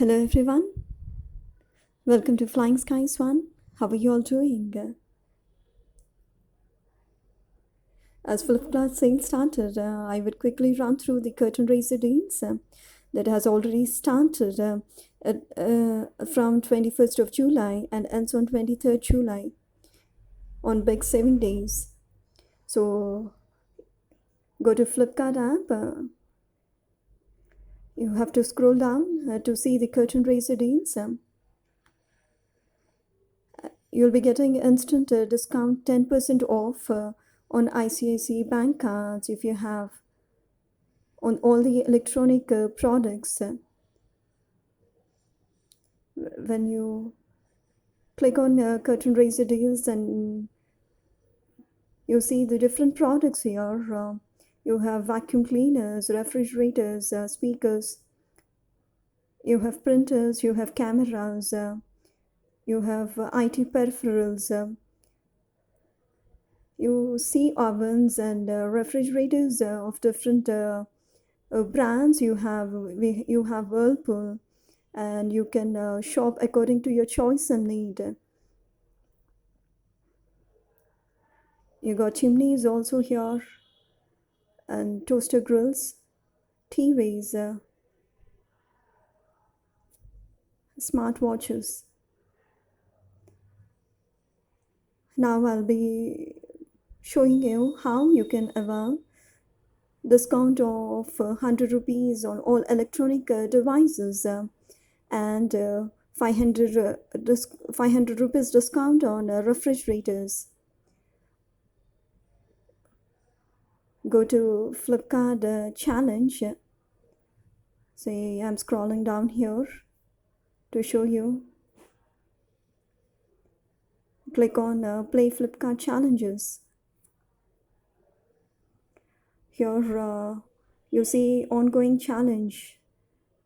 Hello everyone, welcome to Flying Skies One. How are you all doing? As Flipkart sale started, I would quickly run through the curtain raiser deals that has already started from 21st of July and ends on 23rd July on big saving days. So go to Flipkart app. You have to scroll down to see the curtain raiser deals. You'll be getting instant discount 10% off on ICICI bank cards if you have on all the electronic products. When you click on curtain raiser deals and you see the different products here, you have vacuum cleaners, refrigerators, speakers, you have printers, you have cameras, you have IT peripherals, you see ovens and refrigerators of different brands. You have Whirlpool, and you can shop according to your choice and need. You got chimneys also here, and toaster grills, TVs, smartwatches. Now I'll be showing you how you can avail discount of 100 rupees on all electronic devices and 500 rupees discount on refrigerators. Go to Flipkart challenge. Say I'm scrolling down here to show you. Click on play Flipkart challenges. Here you see ongoing challenge,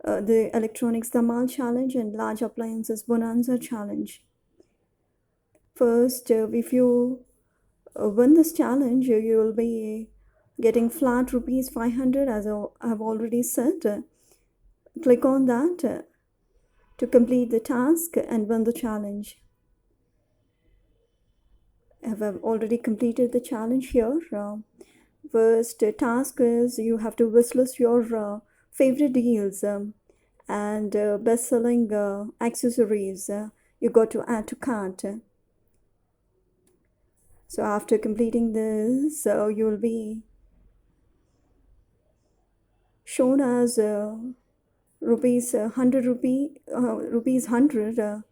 the electronics Dhamal challenge and large appliances Bonanza challenge. First, if you win this challenge, you will be getting flat rupees 500, as I have already said. Click on that to complete the task and win the challenge. I have already completed the challenge here. First task is you have to wishlist your favorite deals and best-selling accessories. You got to add to cart. So after completing this, you will be shown as rupees 100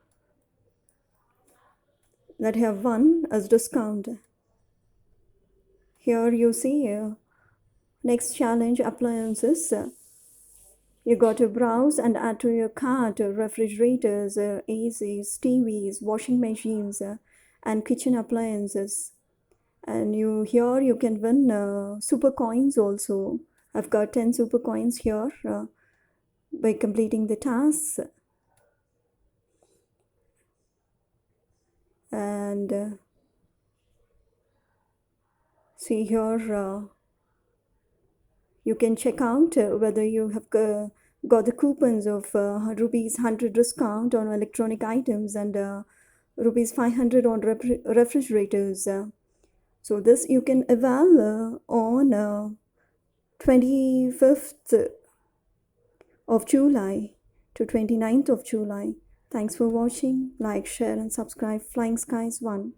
that have won as discount. Here you see next challenge appliances. You got to browse and add to your cart refrigerators, ACs, TVs, washing machines, and kitchen appliances. And here you can win super coins also. I've got 10 super coins here by completing the tasks. And see here you can check out whether you have got the coupons of rupees 100 discount on electronic items and rupees 500 on refrigerators. So this you can avail on 25th of July to 29th of July. Thanks for watching. Like, share and subscribe Flying Skies 1.